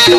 जय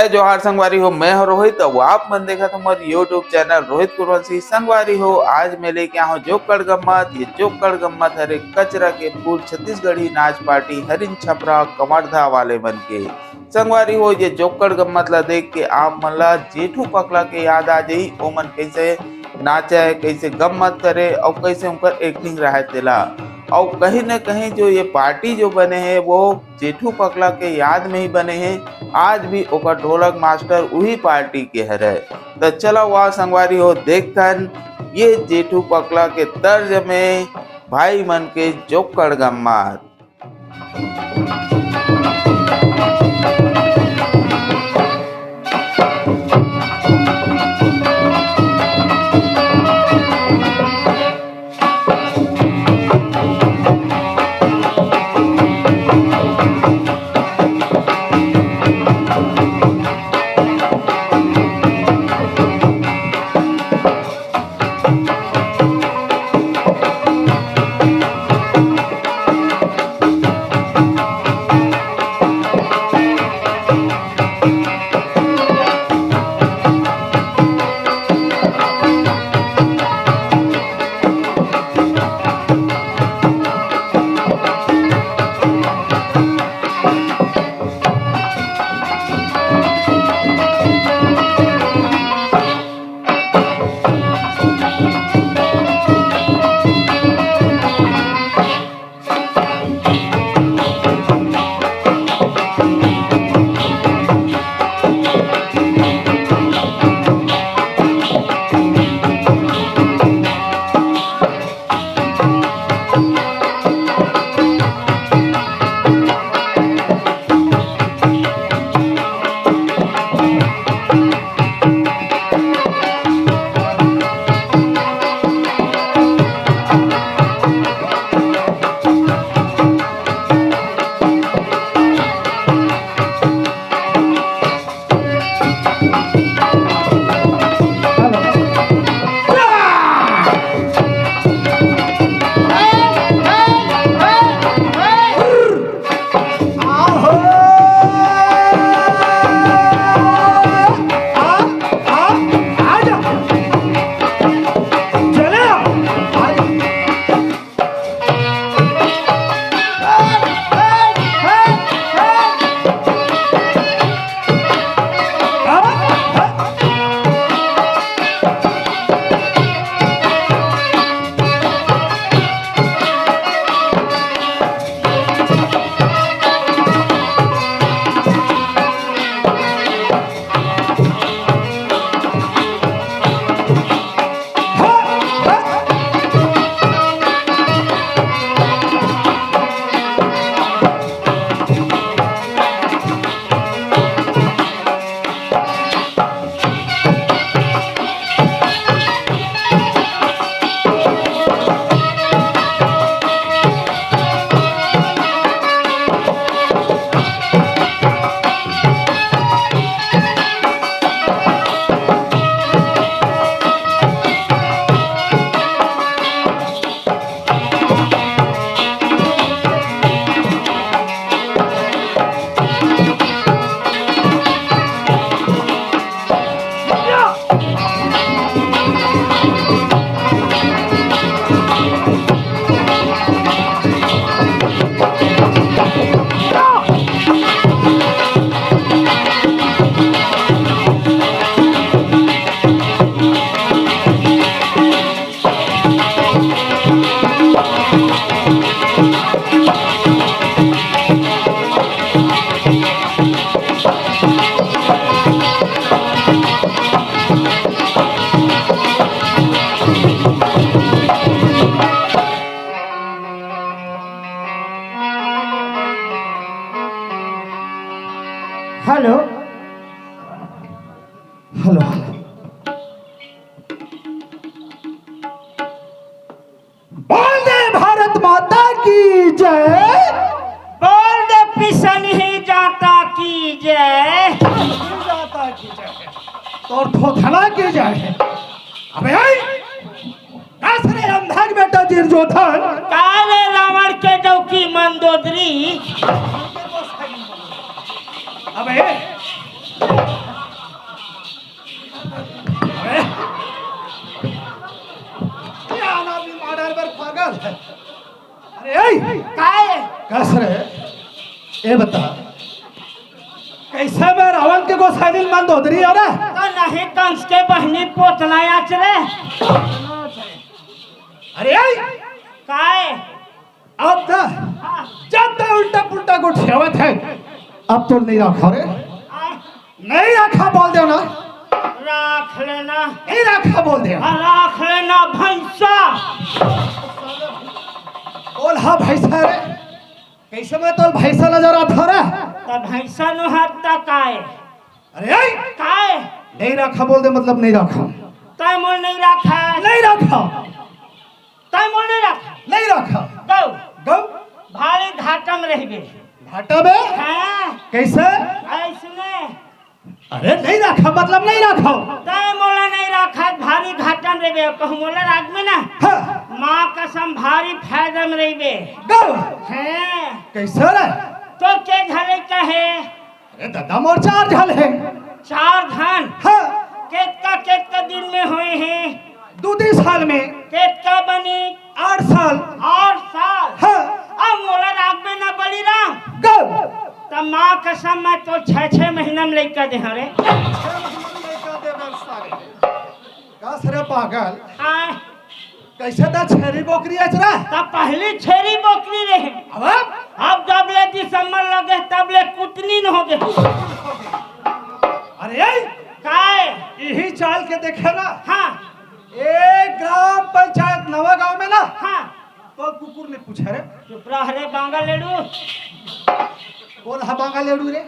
जोहार संगवारी हो। मैं हूं रोहित। अब आप मन देखा तुम्हारे यूट्यूब चैनल रोहित कुरवंशी। संगवारी हो, आज मैं लेके आया हूँ जोकड़ गम्मत। ये जोकड़ गम्मत हरे कचरा के फूल छत्तीसगढ़ी नाच पार्टी हरिन छपरा कमरधा वाले मन के। संगवारी हो, ये जोकड़ गम्मत ला देख के आप मन ला जेठू पकला के याद आ जाही। ओमन कैसे नाचे, कैसे गम्मत करे और कैसे उनकर एक्टिंग रहा तेला। और कहीं न कहीं जो ये पार्टी जो बने हैं वो जेठू पकला के याद में ही बने हैं। आज भी ओकर ढोलक मास्टर वही पार्टी के हरे। तो चलो वह संगवारी हो देखथन ये जेठू पकला के तर्ज में भाई मन के जोकड़ गम्मत। हेलो हेलो वंदे भारत माता की जय। बोल दे पिसन ही जाता की जय। जाता की जय। तो थोथला की जाए। अबे कसरे अंधक बेटा दुर्योधन काले रावण के डौकी मंदोदरी। अबे क्या ना भी मर्डर पर पागल है। अरे काहे कसरे ये बता कैसे मैं रावण के गोसाइल मंदोदरी हो रहा तो नहीं कंस के बहनी पोतना आचरे। अरे काहे अब ना जब तक उल्टा पुल्टा को ठेवत है अब तो नहीं रखा रे नहीं रखा बोल दे ना राख लेना नहीं रखा बोल दे राख लेना भैंसा। बोल हाँ भैंसा रे कैसे मैं तो भैंसा नजर आता रे तो भैंसा नु हत्ता काहे अरे काहे नहीं रखा बोल दे मतलब नहीं रखा तय मोल नहीं रखा नहीं रखा तय मोल नहीं रखा नहीं रखा गौ गौ भारी घाटम रहिबे घाटा में हाँ कैसे ऐसने अरे नहीं रखा मतलब नहीं रखा तय मोला नहीं रखा भारी घाटम रहिबे कहूं मोला राग में ना हाँ माँ कसम भारी फायदा में रहिबे गौ हैं कैसे रे तो के झले कहे अरे दादा मोर चार झाल है चार धान हाँ केत का दिन में हुए हैं 2 साल में केत का बनी 8 साल और साल हाँ अब मोला राग में ना बली राम गौ तब माँ कसम मैं तो 6 महीना में लेकर दे रे कसरे पागल हाँ कैसे दा छेरी बोकरी अचरा तब पहली छेरी बोकरी रहे अब जब ले दिसंबर लगे तब ले कुतनी न हो गए। अरे काय यही चाल के देखे ना हाँ एक ग्राम पंचायत नवा गांव में ना हाँ तो कुकुर ने पूछा रे चुप रह रे बांगा लेडू बोल हा बांगा लेडू रे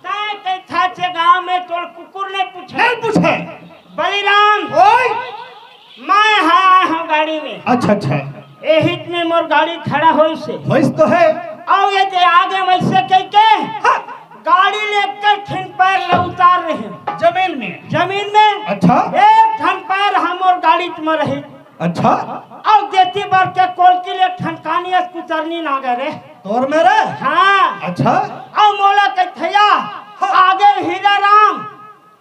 काय कई था चे गांव में तो कुकुर ने पूछा नहीं पूछे बलिराम ओए मैं हाँ हूँ गाड़ी में अच्छा अच्छा एहित में मोर गाड़ी खड़ा हो से वैस तो है आओ ये जे आगे वैसे कह के गाड़ी लेकर ठन पैर ले उतार रहे हैं जमीन में अच्छा एक ठन पैर हम और गाड़ी में रहे अच्छा और देती बार के कोल के लिए ठनकानी कुतरनी ना गए रे तोर मेरे हाँ अच्छा और मोला कथैया आगे हीरा राम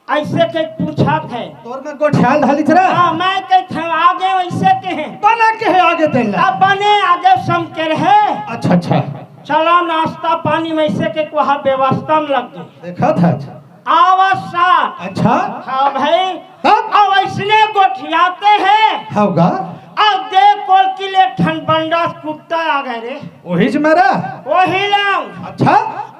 ऐसे के पूछा थे तोर में गोठियाल ढाली रे हाँ मैं कहते आगे वैसे के हैं बना के है आगे तेला अब बने आगे सम के रहे अच्छा अच्छा चलो नाश्ता पानी वैसे के वहाँ व्यवस्था में लग गई देखा था आवश्य अच्छा हाँ भाई तब अब ऐसने गोठियाते हैं होगा अब देख कोल के लिए ठनबंडा कुत्ता आ गए रे वही ज मेरा वही लोग अच्छा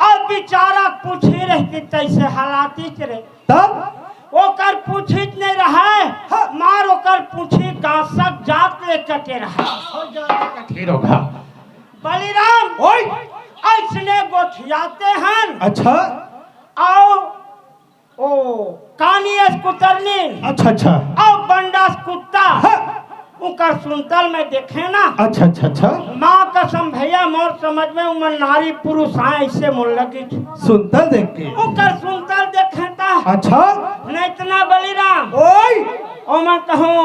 अब बेचारा पूछी रहती कैसे हालाती रे तब ओकर पूछित नहीं रहा है मार ओकर पूछी गांसक जात ले कटे रहा ठीक होगा बलिराम ओए ऐसने गोठियाते हैं अच्छा आओ ओ कानियस कुतरनी अच्छा अच्छा आओ बंडास कुत्ता हाँ। उनकर सुनतल में देखे ना अच्छा अच्छा अच्छा माँ कसम भैया मोर समझ में उमन नारी पुरुष आए ऐसे मोल लगी सुनता देख के उनकर सुनतल देखे ता अच्छा नहीं इतना बलिराम ओए ओ मैं कहूँ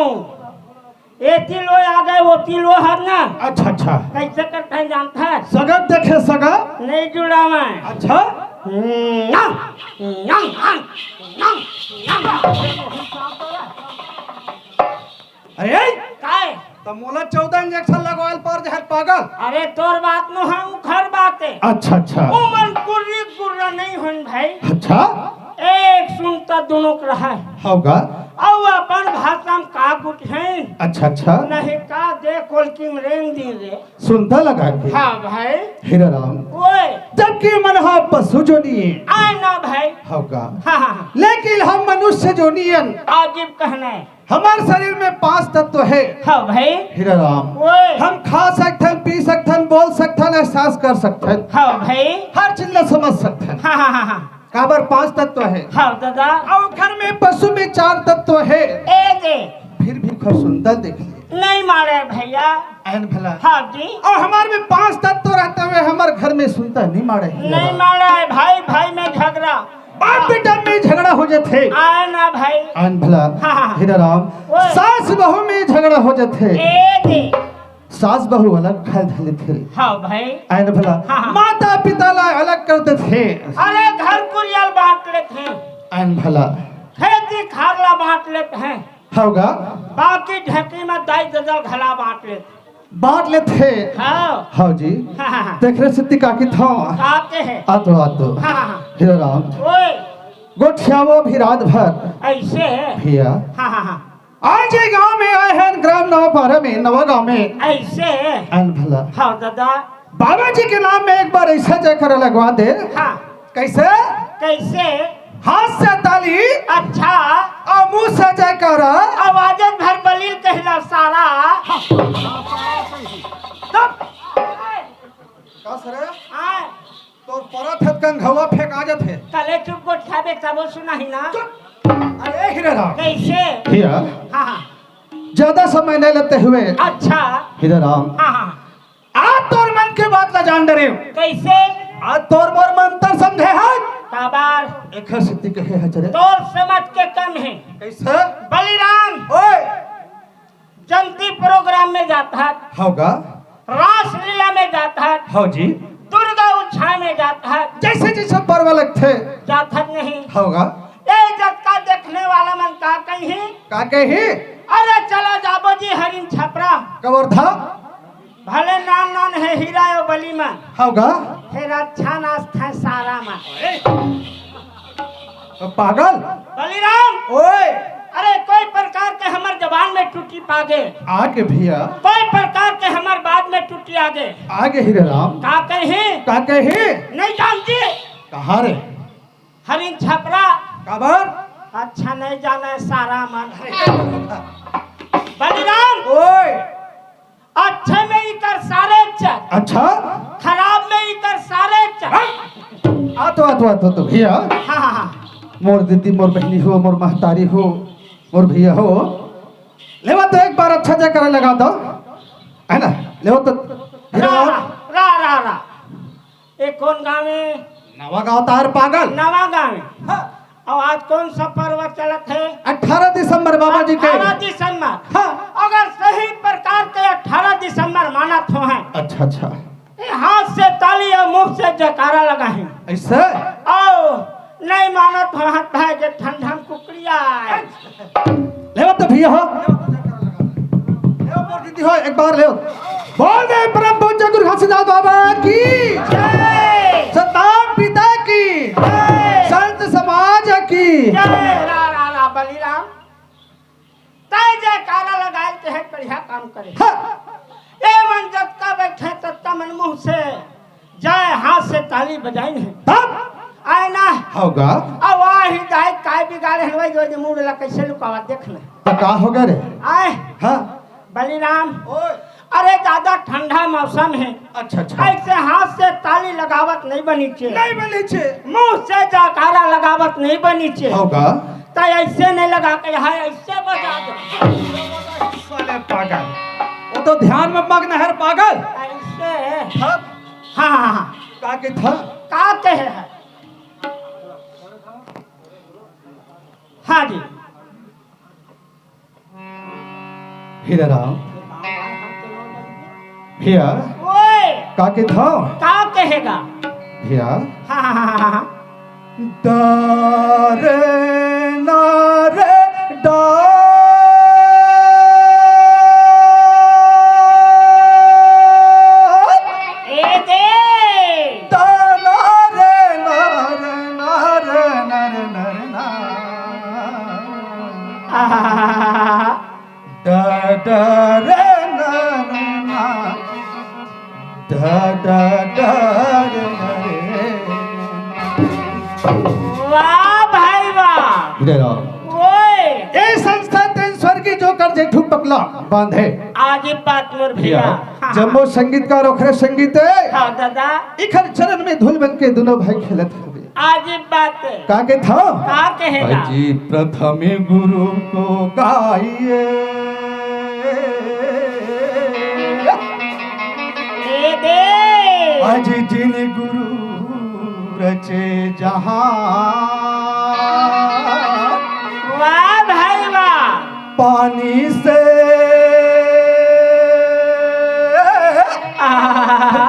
एती लो आ गए वो तिलो है ना अच्छा अच्छा कैसे करते हैं जानता है सगत देखे सगा नहीं जुड़ा मैं अच्छा अरे काय तो मोला 14 इंजेक्शन लगवाल पर जहर पागल अरे तोर बात नो है उखर बात है अच्छा अच्छा उमन कुर्री कुर्रा नहीं होन भाई अच्छा एक सुनता दोनों का रहा होगा और अपन भाषा में का कुछ है अच्छा अच्छा नहीं का दे कोल की रेंग दी रे सुनता लगा के हाँ भाई हीरा राम ओए जबकि मन हा पशु जो नहीं आए ना भाई होगा हाँ हाँ लेकिन हम मनुष्य जो नहीं आजीब कहना है हमारे शरीर में 5 तत्व है हाँ भाई हीरा राम ओए हम खा सकते पी सकते बोल सकते एहसास कर सकते हाँ भाई हर चीज ला समझ सकते हाँ हाँ हाँ हाँ काबर 5 तत्व है हाँ दादा और घर में पशु में 4 तत्व है ए दे फिर भी खर सुंदर देखिए नहीं मारे भैया एन भला हाँ जी और हमारे में 5 तत्व रहते हुए हमारे घर में सुनता नहीं मारे नहीं मारा है भाई भाई में झगड़ा बाप बेटा में झगड़ा हो जाते आए ना भाई आन भला हाँ। हीरा राम ओए। सास बहू में झगड़ा हो जाते ए दे सास बहू अलग खाए धले थे हाँ भाई आन भला हाँ। माता पिता ला अलग करते थे अरे घर कुरियल बांट लेते हैं आन भला खेती खारला बांट लेते हैं होगा बाकी ढकी में दाई दजल घला बांट लेते बांट लेते हाँ हाँ जी हाँ देख रहे सिद्धि काकी था आते हैं आतो हाँ हाँ हीरा राम ओए गोठियावो भी रात भर ऐसे भैया हाँ हाँ हाँ आज ये गांव में आए हैं ग्राम नवापारा में नवा गांव में ऐसे आन भला हाँ दादा बाबा जी के नाम में एक बार ऐसा जयकारा लगवा दे हाँ कैसे कैसे हाथ से ताली अच्छा और मुंह से जयकारा आवाजन भर बलील कहला सारा तब का सर आए तोर परत है कंघवा फेंक आ जाते कले चुप को ठाबे तब सुना ही ना अरे हीरा राम कैसे भैया हाँ हाँ ज्यादा समय नहीं लेते हुए अच्छा हीरा राम हाँ हाँ आज तोर मन के बात ला जान डरे कैसे आज तोर मोर मंत्र समझे है काबार एक सिद्धि कहे है चले तोर समझ के कम है कैसे बलिराम ओए जंती प्रोग्राम में जाता है होगा रास लीला में जाता है हाँ जी दुर्गा उत्छाय में जाता है जैसे जैसे पर्व लगते जाता नहीं होगा ए जग का देखने वाला मन का कहीं का कही अरे चला जाबो जी हरिन छपरा कवर्धा भले नान नान है हीरा और बली मन होगा फिर अच्छा नास्ता है सारा मन पागल बलिराम ओए अरे कोई प्रकार के हमार जबान में टूटी पागे आगे भैया कोई प्रकार के हमार बाद में टूटी आगे आगे हीरे राम का कहीं का कही नहीं जानती कहा रे हरिन छपरा कबर अच्छा नहीं जाना है सारा मन बलिराम ओए अच्छे में ही कर सारे चल अच्छा खराब में ही कर सारे चल आतो तो भैया हाँ हाँ हाँ मोर दीदी मोर बहनी हो मोर महतारी हो मोर भैया हो लेवा तो एक बार अच्छा जयकारा लगा दो है ना लेवा तो हीरा रा राम रा रा रा ये कौन गाँव में नवा गाँव तार पागल नवा गाँव में और आज कौन सा पर्व चलत है 18 दिसंबर बाबा जी के 18 दिसंबर हाँ। अगर सही प्रकार के 18 दिसंबर मानत हो है अच्छा हाथ से ताली और मुंह से जयकारा लगा है ऐसे आओ नहीं मानत हो हाथ भाई के ठंडा कुकड़िया लेवा तो भैया हो लेवा मोर दीदी हो एक बार ले बोल दे परम पूज्य गुरु घासीदास बाबा की जय सताम पिता की जय संत समाज की जय रा रा रा बलिराम तय जयकारा लगाए के है बढ़िया काम करे हाँ। ए मन जत्ता बैठे तत्ता मन मुंह से जय हाथ से ताली बजाई है तब आए ना होगा अब ही जाए काय बिगाड़े हलवाई जो मूड ला कैसे लुकावा देखना तो का होगा रे आए हाँ बलिराम ओए अरे ज्यादा ठंडा मौसम है अच्छा ऐसे हाथ से ताली लगावत नहीं बनी चे नहीं बनी छे मुंह से जयकारा लगावत नहीं बनी चे होगा तो ऐसे नहीं लगा के यहाँ ऐसे बजा दो साले पागल वो तो ध्यान में मग्न है पागल ऐसे हाँ हाँ हाँ हाँ का के था का कहे है हाँ जी हीरा राम भैया ओए का के था का कहेगा भैया हाँ हाँ हाँ हाँ हाँ दारे नारे ए दे वाह भाई वाह ओए ये संस्था तेश्वर की जो कर जेठू पकला बांधे आज ही बात मोर भैया हाँ, जम्मो संगीतकार ओखरे संगीत है हाँ दादा इखर चरण में धुल बन के दोनों भाई खेलत हुए आज ही बात का के था का कहेगा अजी प्रथम गुरु को गाइए ए दे अज जिन गुरु रचे जहां पानी से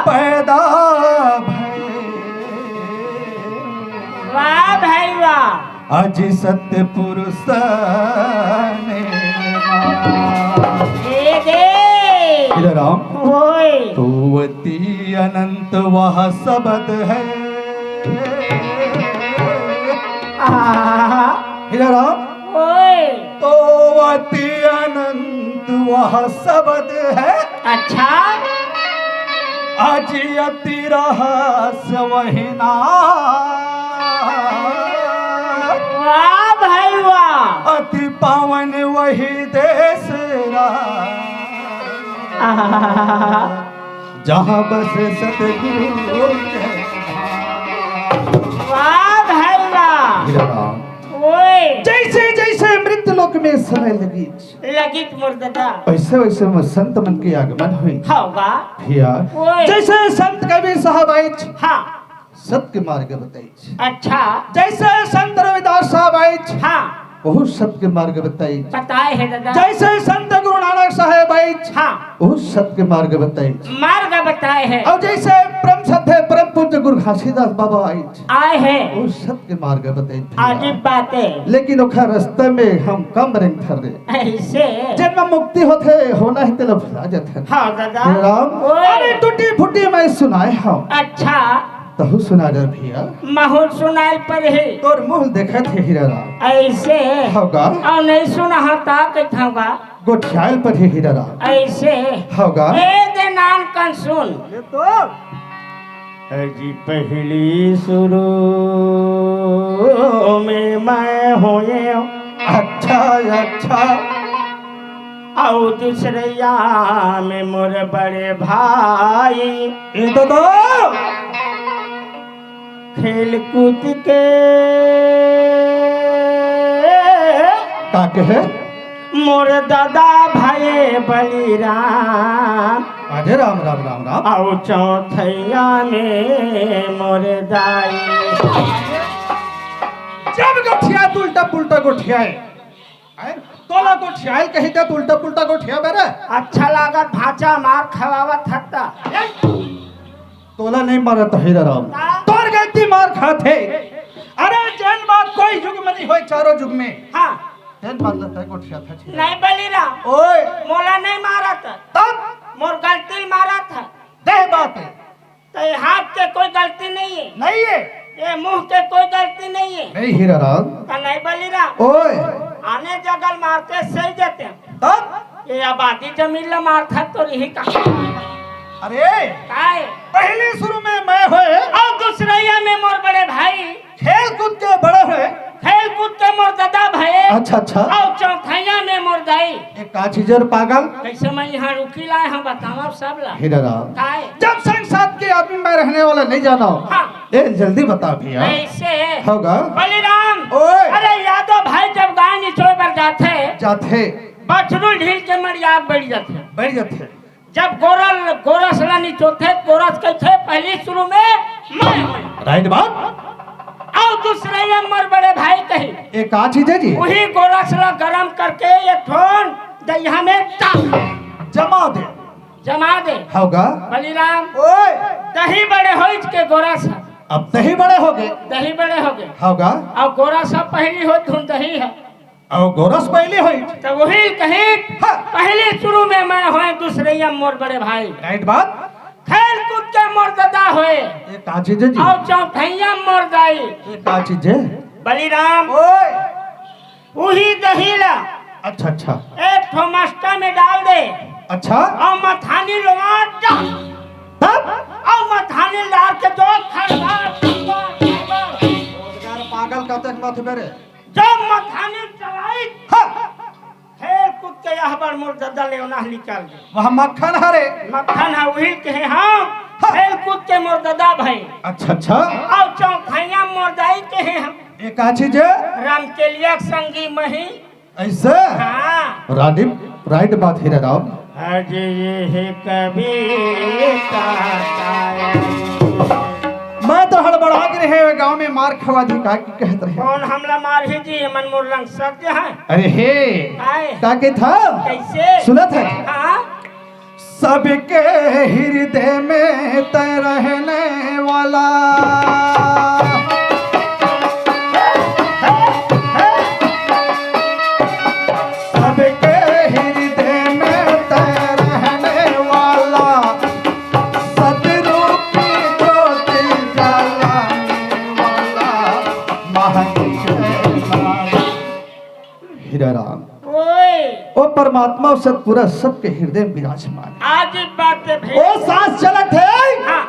पैदा भये वाह भाई वाह अज सत्य पुरुष ने दे राम होय तोवती अनंत वह शब्द है राम होय तोवती अनंत वह शब्द है अच्छा अज अति रहस्य वही ना वाह भाई वाह अति पावन वही देश जहाँ बस सतगुरु वाह भाई वाह ओए जैसे जैसे मृत्यु लोक में समय लगी लगित मुर्ददा वैसे वैसे में संत मन की आगमन हुई होगा भैया ओए जैसे संत कबीर साहब आए हाँ सत्य मार्ग बताई अच्छा जैसे संत रविदास साहब आए हाँ बहुत सत्य मार्ग बताई बताए है दादा जैसे संत गुरु नानक साहब आए हाँ बहुत सत्य मार्ग बताई मार्ग बताए है और जैसे परम सत्य परम पूज्य गुरु घासीदास बाबा आए हैं वो सत्य मार्ग बताई आगे बातें लेकिन ओखा रास्ते में हम कम रंग थर ऐसे जन्म मुक्ति होते होना ही तिल भुला जाते हाँ दादा राम ओए। अरे टूटी फूटी मैं सुनाए हम अच्छा तहु सुना डर भैया माहौल सुनाल पर है तोर मुंह देखा थे हीरा राम ऐसे होगा और नहीं सुना होता कहता होगा गोठियाल पर ही हीरा राम ऐसे होगा ए दे नाम कन सुन ये तो अजी पहली शुरू में मैं होए अच्छा अच्छा और दूसरैया में मोर बड़े भाई ये तो खेल कूद के ताके है मोर दादा भाई बलिराम अजय राम राम राम राम और चौथैया में मोर दाई जब गोठिया उल्टा पुल्टा गोठिया तोला गोठिया कही दे उल्टा पुल्टा गोठिया मेरे अच्छा लागत भाचा मार खवावत हत्ता तोला नहीं मारा तो हीरा राम तोर गलती मार खाते अरे जैन बात कोई युग में नहीं होई चारों युग में हाँ जैन बात लगता है गोठिया था नहीं बलिराम ओए मोला नहीं मारा था तब मोर गलती मारा था दे बात है तो ये हाथ के कोई गलती नहीं है नहीं है ये मुंह के कोई गलती नहीं है नहीं हीरा राम तो नहीं बलिराम ओए आने जगल मारते सही जाते हैं तब ये आबादी जमीन ला मारता तो यही का अरे काय पहले शुरू में मैं होए और दूसरैया में मोर बड़े भाई खेल कूद के बड़े हुए खेल कूद के मोर दादा भाई अच्छा अच्छा और चौथैया में मोर दाई एक काचीजर पागल कैसे मैं यहाँ रुकी लाए हम बतावा सब ला हीरा राम काय जब संग साथ के आदमी में रहने वाला नहीं जाना हाँ ए जल्दी बता भैया ऐसे होगा बलिराम ओए अरे यादव भाई जब गाय निचोड़ पर जाते जाते बछरू ढील के मरियाद बढ़ जाते बैठ जाते जब गोरस ला निचोते गोरस कहते पहली शुरू में मैं हूँ राइट बात और दूसरे मर बड़े भाई कही एक का चीज है जी वही गोरस ला गरम करके ये ठोन दहिया में जमा दे जमा दे होगा बलिराम ओए दही बड़े हो के गोरस अब दही बड़े हो गए दही बड़े हो गए होगा और गोरस पहली हो धुन दही है और गोरस पहले हुई तो वही कही हाँ। पहले शुरू में मैं हुए दूसरे मोर बड़े भाई राइट बात खेल कूद के मोर दादा हुए एक का चीज है जी और चौथैया मोर दाई एक का चीज है बलिराम ओए वही दही ला अच्छा अच्छा एक थोमस्टा में डाल दे अच्छा और मथानी लगा तब और मथानी लार के जो खड़वा पागल का तक मत मेरे जब मथानी चलाई हाँ। खेल कूद के यह बार मोर दादा ले उन्हें निकाल दे वहाँ मक्खन हरे मक्खन है वही के हैं हाँ खेल कूद के मोर दादा भाई अच्छा अच्छा और चौथैया मोर दाई के हैं हम एक का चीज है रामकेलिया संगी मही ऐसे हाँ राइट बात है राम आज ये कभी मैं तो हड़बड़ा रहे गांव में मार खवा दी का की कहत रहे कौन हमला मार ही जी मन मोर रंग सत्य है अरे हे आए का के था कैसे सुनत है हाँ सबके हृदय में तय रहने वाला सबके हृदय में तय रहने वाला सतरूपी ज्योति जलाने वाला हीरा राम ओए ओ परमात्मा सतपुरा सबके हृदय में विराजमान है। आज ही बात है भाई ओ सांस चलत है हाँ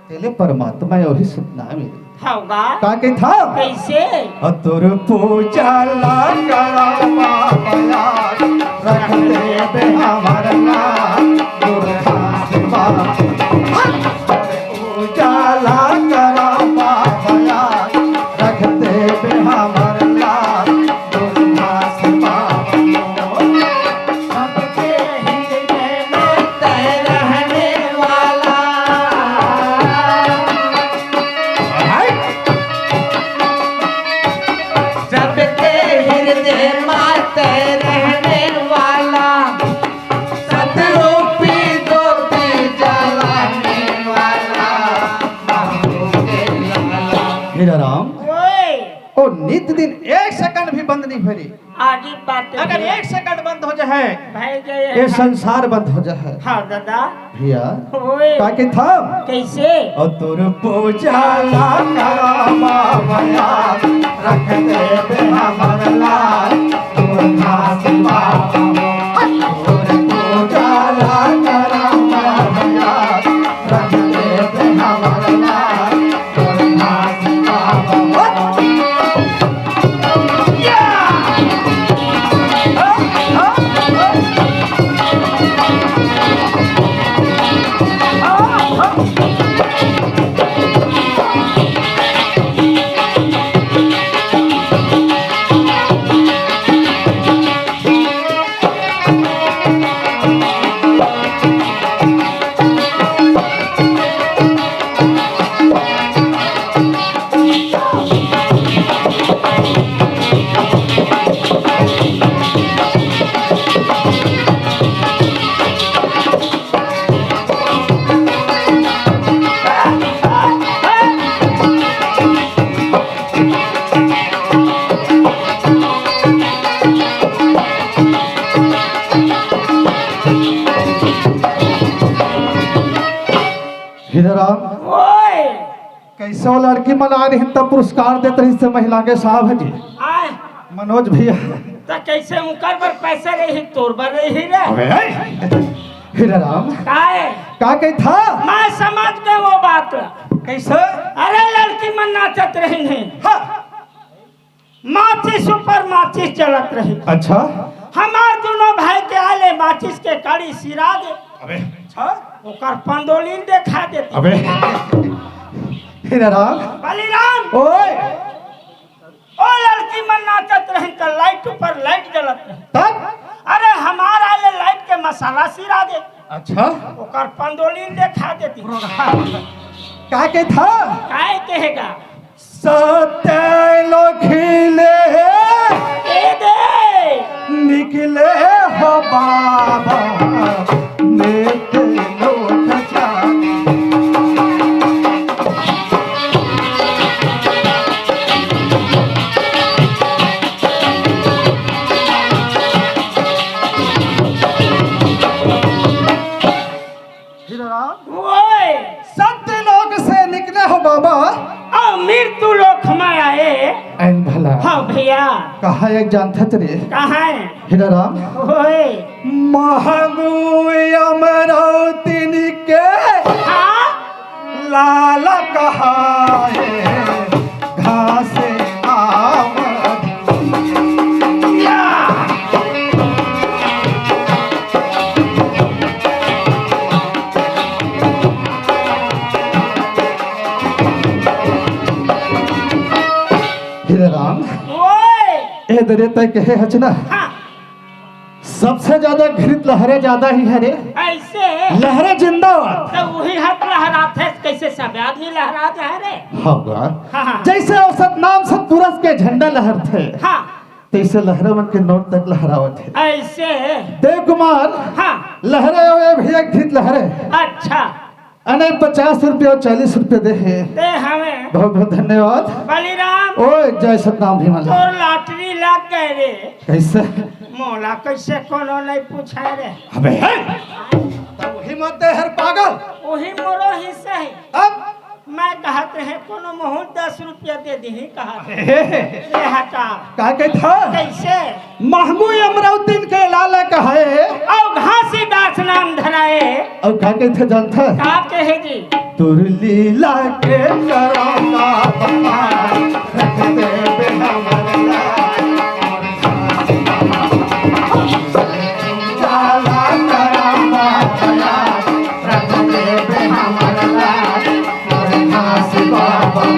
तेले परमात्मा है वही सपना में होगा का के था कैसे अतुर पूजा ला करावा बया रख दे बे हमार नाम दुर्गा सेवा पूजा ला करावा बया रख दे बे हमार नाम दुर्गा सेवा सबके हृदय में तय रहने वाला सबके हृदय में तय रहने वाला सतरूपी ज्योति जलाने वाला हीरा राम ओए ओ नित दिन एक सेकंड भी बंद नहीं भरी आज ही बात है अगर एक सेकंड बंद हो जाए भाई ये गए संसार बंद हो जाए हाँ दादा भैया ओए का के था कैसे और तुर पूजा ला करावा भया रख दे बे हमर लाल दुर्गा सेवा तुर पूजा ला करावा भया रख दे बे हमर लाल दुर्गा सेवा हीरा राम ओए कैसे वो लड़की मना रही तब पुरस्कार देते रही से महिला के साहब जी आए मनोज भैया तो कैसे उनकर पर पैसे रही तोर पर रही रे हीरा राम काहे का के था मैं समझ गए वो बात कैसे अरे लड़की मन नाचत रही है हाँ। माचिस ऊपर माचिस चलत रही अच्छा हमार दोनों भाई के आले माचिस के कड़ी सिरा दे अबे अच्छा ओकर पंडोलिन देखा देती अबे हीरा राम बलिराम ओए ओ लड़की मन नाचत रही तो लाइट ऊपर लाइट जलत रही तब अरे हमार आले लाइट के मसाला सिरा दे अच्छा ओकर पंडोलिन देखा देती का के था काहे कहेगा सत्य लोखिले ए दे निकले हो बाबा नेक लोक जाने हीरा राम ओए सत्य लोक से निकले हो बाबा और मृत्यु लोक में आए ऐन भला हाँ भैया कहा एक जानत रे कहाँ है हीरा राम ओए महंगू अमरावती के हाँ लाल कहा है घास आम या हीरा राम ओए ए दरे तय कहे हचना हाँ सबसे ज्यादा घृत लहरे ज्यादा ही है रे। ऐसे लहरे जिंदाबाद। तो वही हाथ लहराते कैसे सब आदमी लहरा जा रे। होगा हाँ। जैसे औसत नाम सतपुरुष के झंडा लहरते हाँ तैसे लहरा मन के नोट तक लहरावत है। ऐसे देव कुमार हाँ लहरे हुए भैया घृत लहरे अच्छा अने 50 रुपये और 40 रुपये दे है। ते हमें बहुत बहुत धन्यवाद। बलिराम ओए जय सतनाम भीमल। तोर लॉटरी लग गए रे। कैसे मोला कैसे कोनो नहीं पूछा रे। अबे तब वही मत दे हर पागल। वही मोरो हिस्सा है। अब मैं कहते हैं कोनो महूल 10 रुपया दे दी कहते हे हटा का के था कैसे महमूद अमराउद्दीन के लाला कहे और घासीदास नाम धराए और का के थे जानता का कहे जी तुर लीला के करोगा बहार रख दे बिना मरला लाला करामा भया रख दे बिना मरला और घास बाबा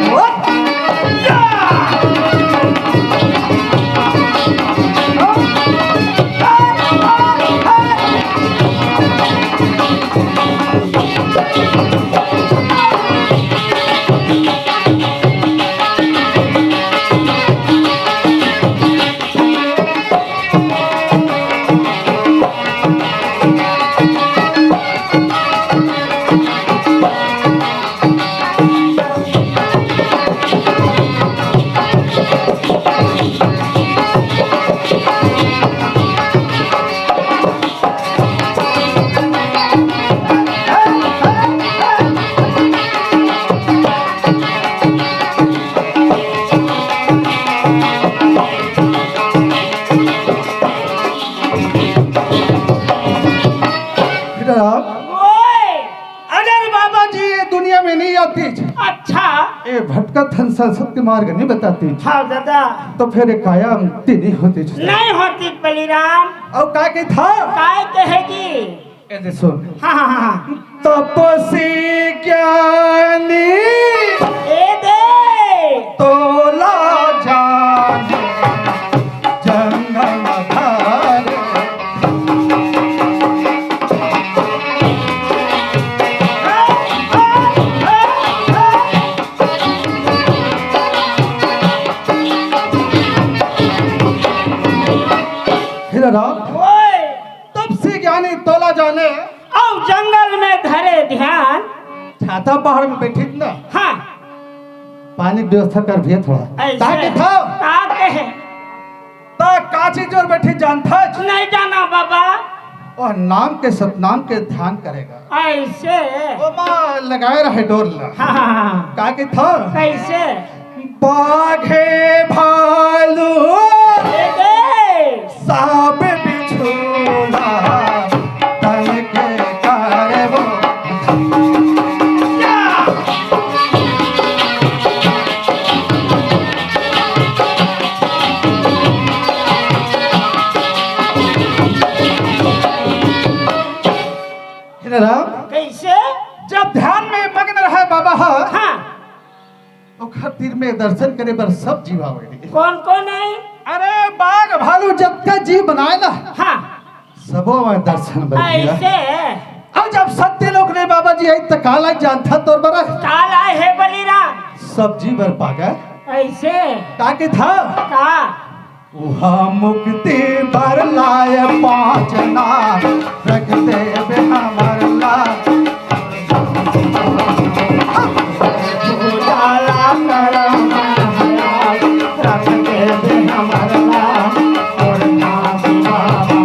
अगर बाबा जी ये दुनिया में नहीं आती अच्छा ये भटका धन संसद के मार्ग नहीं बताती हाँ दादा तो फिर ये काया मुक्ति नहीं होती नहीं होती बलिराम और का के था काय कहेगी ये सुन हाँ हाँ हाँ तपसी ज्ञानी ए दे तोला जाने जंगल धारे फिर राम ओए तब से ज्ञानी तोला जाने और जंगल में धरे ध्यान छाता पहाड़ में बैठी थी ना हाँ पानी की व्यवस्था कर भी थोड़ा ऐसे ताकि था का कहे ता काची जोर बैठी जानता है। नहीं जाना बाबा और नाम के सतनाम के ध्यान करेगा ऐसे वो माँ लगाए रहे डोर ला हाँ हाँ हाँ का के था कैसे बाघे भालू ए दे सांप बिछोला तन के करे वो राम कैसे जब ध्यान में मग्न रहे बाबा हाँ तो खातिर में दर्शन करे बर सब जीवा बैठे कौन कौन है अरे बाघ भालू जब का जीव बनाए ना हाँ सबो में दर्शन बैठिया ऐसे अब जब सत्य लोग ने बाबा जी आई तो काला जानता तोर बरा काला है बलिराम सब जी बर पागा ऐसे का के था का वहाँ मुक्ति बर लाए 5 नाम रख दे बिना मरला उजाला करम रख दे बिना मरला और नाम बाबा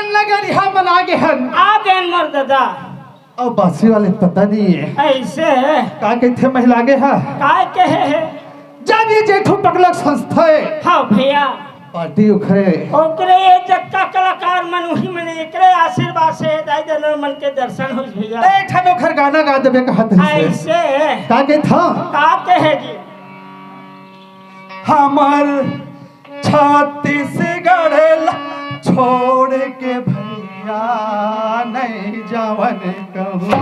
आगन लगे रिहा मना के हन आ गए मोर दादा और बासी वाले पता नहीं है ऐसे का कहते महिला गे हा काय कहे है जानिए जेठू पगलक संस्था है हाँ भैया पार्टी उखरे ओकरे ये जक्का कलाकार मन उही मन एकरे आशीर्वाद से दाई दन मन के दर्शन हो भैया ए ठनो खर गाना गा देबे कहत है ऐसे का के था का कहे जी हमर छत्तीसगढ़ छोड़ के भैया नहीं जावन कहूँ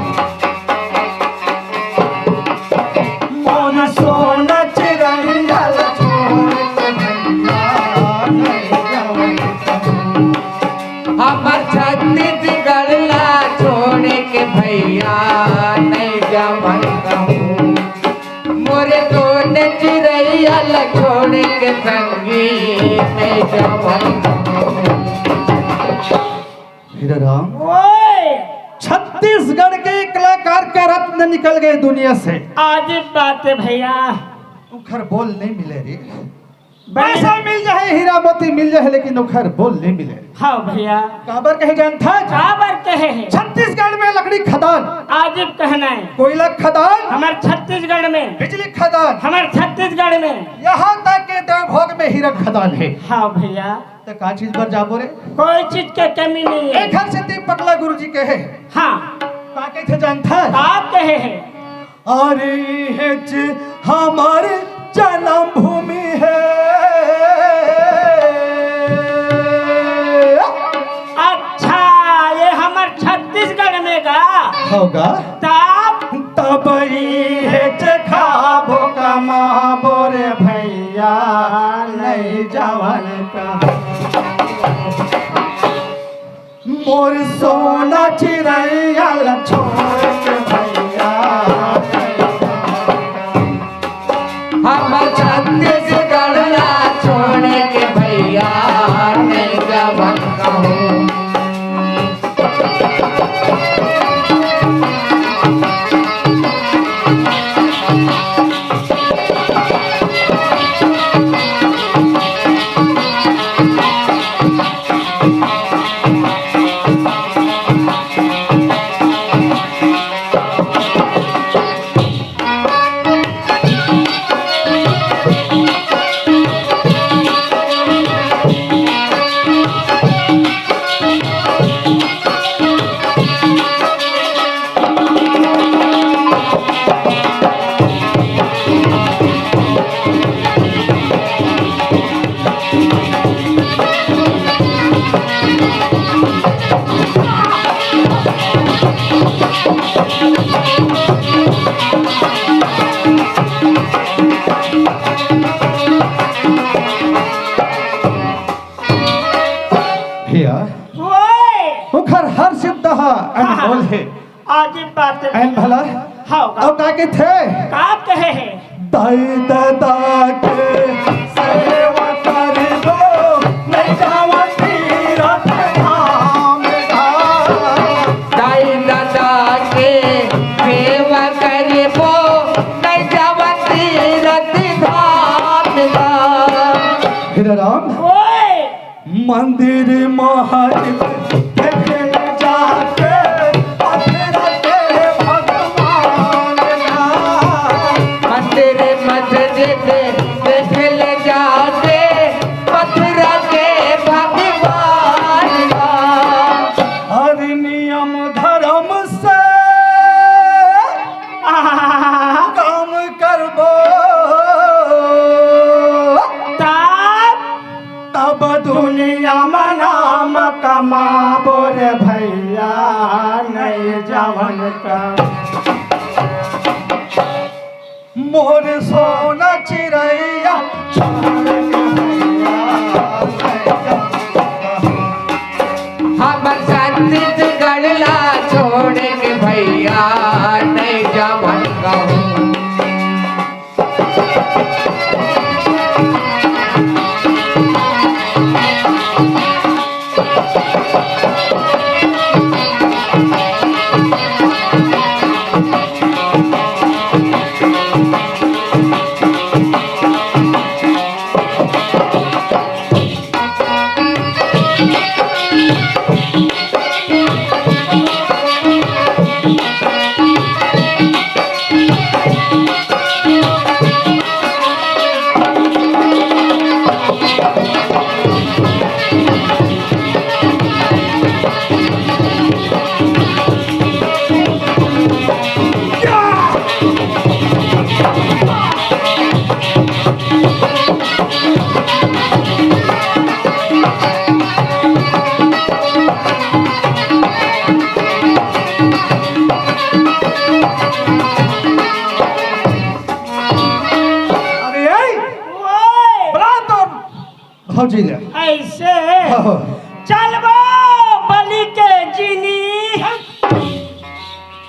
मोन सोना चिरैया छोड़ के भैया नहीं जावन कहूँ हमर छत्तीसगढ़ ला छोड़ के भैया नहीं जावन कहूँ मोरे दोन चिरैया ला छोड़ के संगी नहीं जावन कहूँ। हीरा राम ओए छत्तीसगढ़ के कलाकार का रत्न निकल गए दुनिया से आज बात है भैया उखर बोल नहीं मिले रे पैसा मिल जाए हीरा मोती मिल जाए लेकिन उखर बोल नहीं मिले हाँ भैया काबर कहे जान था काबर कहे है छत्तीसगढ़ में लकड़ी खदान आज कहना है कोयला खदान हमारे छत्तीसगढ़ में बिजली खदान हमारे छत्तीसगढ़ में यहाँ तक के देवभोग में हीरा खदान है हाँ भैया तो का चीज पर जाबो रे कोई चीज के कमी नहीं है एक घर से दीप पगला गुरु जी के है हाँ का के थे जान था आप कहे है अरे है हमारे जन्म भूमि है अच्छा ये हमारे छत्तीसगढ़ में का होगा तब है खाबो कमाबो रे भैया नहीं जवन का मोर सोना चिरैया छोड़ के भैया हमर छत्तीसगढ़ ला छोड़ के भैया नहीं जावन कहूँ। भैया ओए उखर हर शब्द अनमोल है आज बात है एन भला हाँ अब का के थे का कहे है दाई दादा के सेवा कर दो नहीं जावा तीरथ धाम दाई दादा के सेवा करबो नहीं जावन तीरथ धाम हीरा राम ओए मंदिर महादेव देखे जाके पथरा के भगवान ना मंदिर मस्जिद देख ले जाके पथरा के भगवान का हर नियम धर्म से काम करबो तब दुनिया में नाम कमाबो रे भैया नहीं जवन का मोर सोना चिरैया छोड़ के भैया नहीं जवन का। हमर छत्तीसगढ़ ला छोड़ के भैया नहीं जावन कहूँ।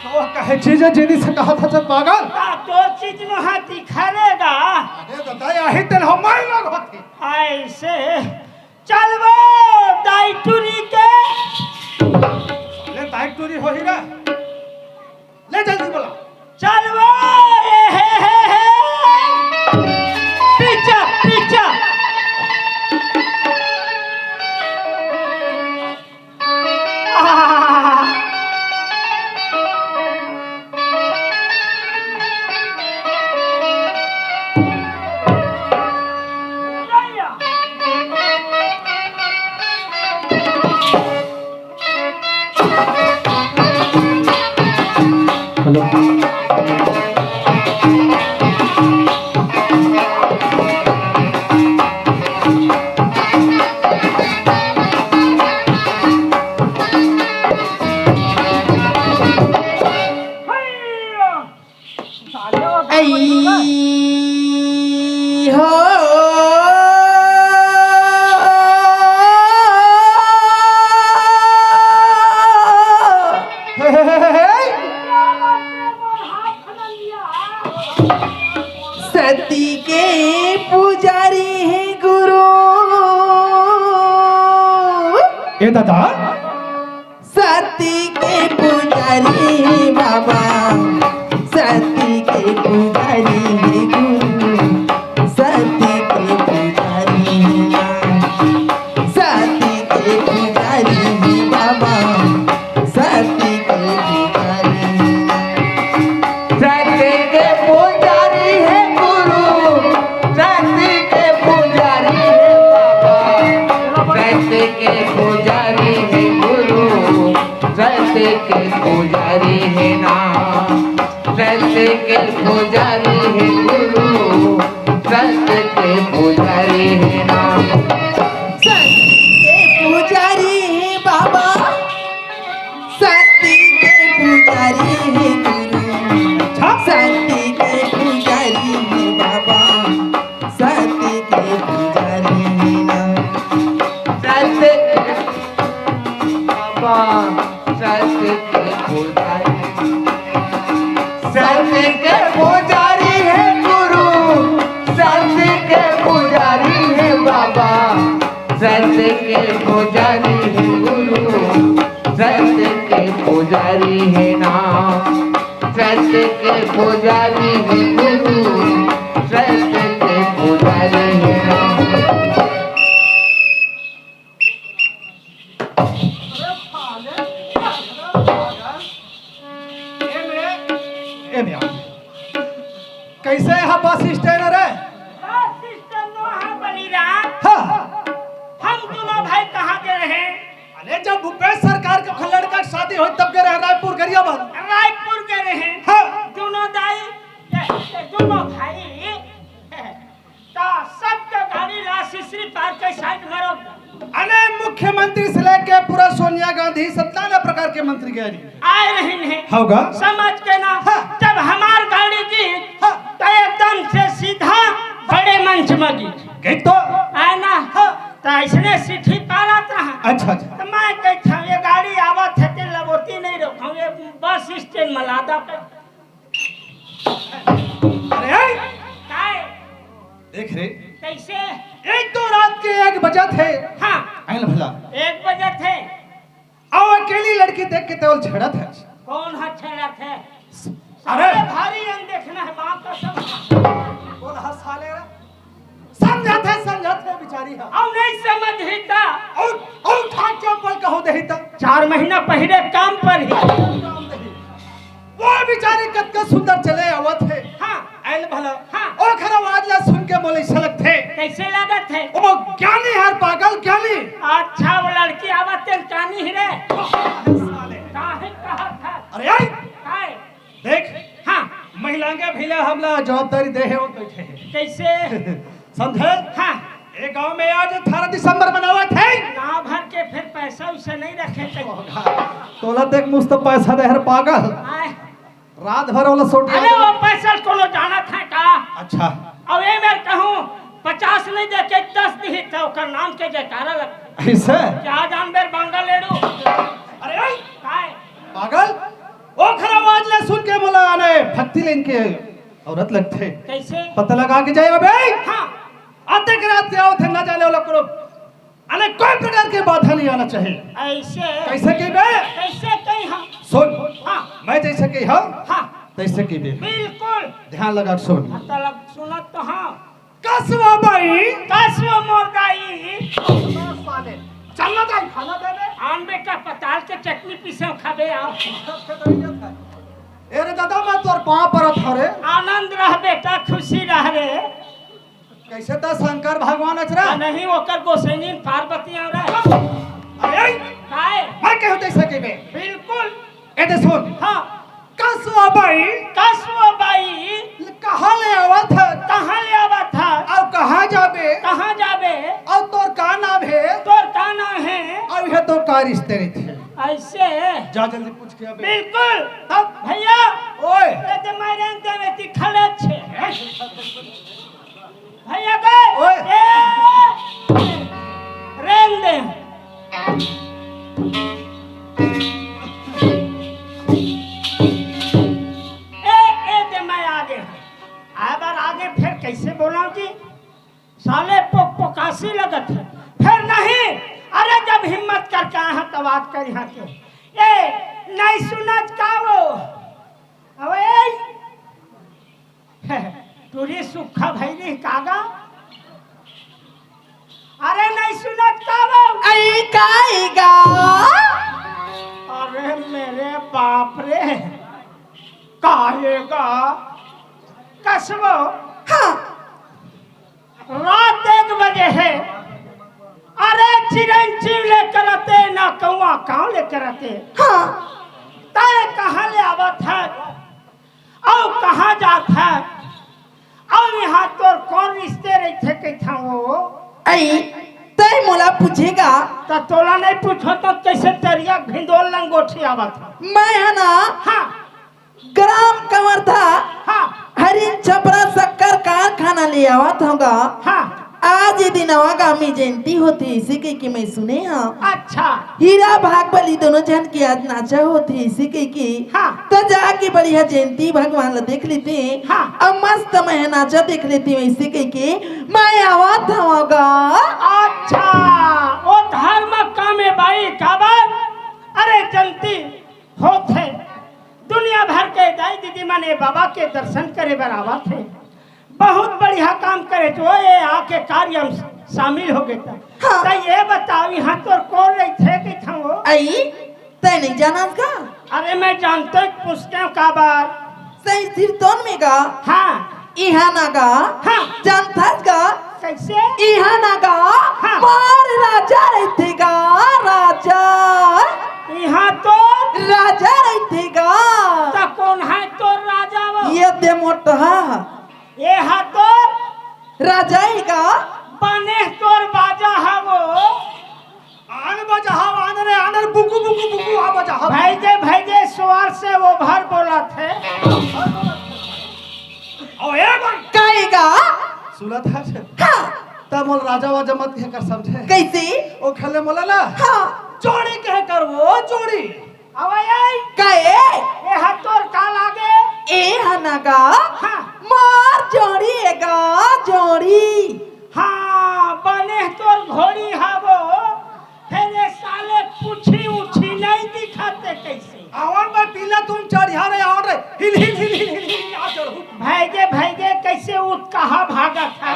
तो कहे चीजें जेनी से कहा था जब पागल तो चीज में हाथ दिखारेगा। अरे बताया ही तेल हम मार लोग होते ऐसे चलबो दाइटुरी के ले बाइक चोरी हो ही रहा ले जल्दी बोला चलबो पीछा पीछा सती के पुजारी है गुरु ए दादा सती के पुजारी है बाबा सती के पुजारी है गुरु सती के पुजारी है सती के पुजारी है बाबा सती के पुजारी सती के पुजारी है गुरु सती के पुजारी है बाबा सती के पुजारी है गुरु सत्य के पुजारी है नाम सत्य के पुजारी है गुरु सत्य के पुजारी है नाम सत्य के पुजारी है बाबा सत्य के पुजारी है गुरु सत्य के पुजारी है बाबा सत्य के पुजारी है नाम सत्य बाबा सत्य के पुजारी है गुरु सत्य के पुजारी है बाबा सत्य के पुजारी है गुरु सत्य के पुजारी है नाम सत्य के पुजारी है गुरु सत्य के पुजारी है नाम ए मियां कैसे है बस स्टैंड रे हाँ हम दोनों भाई कहाँ के रहे? अरे जब भूपेश सरकार के लड़का की शादी हुई तब के रहे रायपुर गरियाबंद रायपुर के रहे। हाँ दोनों दोनों भाई तो सबके गाड़ी राशि पार के साइड मरो। अरे मुख्यमंत्री से लेके पूरा सोनिया गांधी 97 प्रकार के मंत्री गए आए रहे हैं होगा समझ के ना। हाँ। जब हमार गाड़ी की हाँ। तो एकदम से सीधा बड़े मंच में गई तो आए ना। हाँ। तो ऐसने सीधी पारत रहा। अच्छा अच्छा तो मैं कहता ये गाड़ी आवत है ते लबोती नहीं रोकूं ये बस स्टैंड में लादा पे। अरे काय देख रे कैसे? एक तो रात के 1 बजे थे हाँ आयल भला 1 बजे थे। और अकेली लड़की देख के तो झड़ा था कौन हाथ छेड़ा थे? अरे भारी अंग देखना है बाप का सब। बोल हंसाले रे समझाते बेचारी है अब नहीं समझ ही था। और ठाक चौपल कहो देही त 4 महीना पहले काम पर ही। वो बेचारी कतका सुंदर चले आवत है हाँ आयल भला हाँ। ओ खरा आवाज ला सुन के बोले सलग थे कैसे लागत है? ओ ज्ञानी हर पागल ज्ञानी अच्छा वो लड़की आवत है कानी ही रे। साले काहे कहा था? अरे आई काय? देख हाँ महिलांगे भीला हमला जवाबदारी दे है वो बैठे हैं कैसे? समझे हाँ ये गांव में आज 18 दिसंबर मनावत है गाँव भर के फिर पैसा उसे नहीं रखे चाहिए। तोला देख मुस्त पैसा दे हर पागल आए, रात भर वाला सोटी अरे वो पैसा कोनो जाना था का? अच्छा अब ये मैं कहूँ 50 नहीं दे के 10 दी तो ओकर नाम के जयकारा लग। ऐसे क्या जानबेर बांगा लेडू? अरे आई काय? दिल इनके औरत लगते कैसे? पता लगा के जाए अबे हाँ आते के रात आओ थे ना जाने वाला करो अने कोई प्रकार के बाधा नहीं आना चाहिए। ऐसे कैसे की बे कैसे कहीं हम सुन हाँ मैं जैसे की हूँ हाँ तैसे की बे बिल्कुल ध्यान लगा के सुन मतलब सुनत तो हाँ कसवा बाई कसवा मोर गाई चलना जाए खाना दे दे आन बेटा पताल के चटनी पीसे खाबे आओ अरे दादा मैं तोर पाँव पर थारे आनंद रह बेटा खुशी रह रे कैसे तो शंकर भगवान अचरा नहीं ओकर गोसैनी पार्वती आ रहा अरे काहे मैं कहूँ तैसे की बे बिल्कुल ए दे सुन हाँ कसवा बाई कसवा बाई कहाँ ले आवा था कहाँ ले आवा था और कहाँ जाबे कहाँ जाबे और तोर का नाम है तोर का नाम है और यह तो का रिश्ते थे ऐसे जा जल्दी पूछ के अबे बिल्कुल तब भैया ओए ए ते मारे देवे ती खड़े छे भैया गए ओए। रेंग दे ए ते मैं आगे बार आगे फिर कैसे बोला जी साले पोकासी लगत है फिर नहीं अरे जब हिम्मत करके आया तो बात कर यहाँ के ए नहीं सुनत का वो अबे तुरी सुखा भैली कागा अरे नहीं सुनत का वो आई काईगा अरे मेरे बाप रे काहेगा कसबो हाँ रात 1 बजे है अरे चिरंजीव लेकर आते ना कौआ काव लेकर आते हाँ तय कहाँ ले आवत है और कहाँ जात है और यहाँ तोर कौन रिश्ते रहते कैथा वो आई तय मोला पूछेगा तो तोला नहीं पूछो तो कैसे तेरिया भिंडोल लंगोठी आवत है मैं है ना हाँ ग्राम कंवर था हाँ हरिन छपरा शक्कर कारखाना ले आवत होगा हाँ आज ये दिन आवागा में जयंती होती इसी के कि मैं सुने हाँ अच्छा हीरा भागबली दोनों जन की आज नाचा होती इसी के की हाँ तो जाके बढ़िया जयंती भगवान ला देख लेते हाँ। अब मस्त मैं नाचा देख लेती हूँ इसी के की मैं आवत होगा अच्छा वो धर्म काम बाई काबर अरे जनती होते दुनिया भर के दाई दीदी माने बाबा के दर्शन करे बराबर थे बहुत बढ़िया काम करे जो ये आके कार्य में शामिल हो गए हाँ। तो ये बताओ यहाँ तो कौन रही थे कि था वो आई तय नहीं जाना का अरे मैं जानते पूछते हूँ काबर सही सिरतोन में गा हाँ इहा ना गा हाँ। जानता गा कैसे इहा ना गा हाँ। मार राजा रहते गा राजा यहाँ तो राजा रहते गा कौन है तो राजा वो ये दे मोटा ये हाँ तो राजा ही गा बने तोर बाजा है वो आन बजा आन रे आन रे बुकु बुकु बुकु आ बजा भैजे सवार से वो भर बोला थे ओ ए बन काएगा सुला था हाँ तब मोल राजा वाजा मत कह कर समझे कैसे ओ खले मोला ना हाँ जोड़ी कह कर वो जोड़ी अवय काए ये हाथ तोर का लागे ए हनागा हाँ मार जोड़ीगा जोड़ी हाँ बने तोर घोड़ी है वो फिर ये साले पूछी उछी नहीं दिखाते कैसे आवन में पीला तुम चढ़िया रे आवन रे हिल हिल हिल हिल हिल हिल आ चढ़ू भैजे कैसे उठ कहा भागा था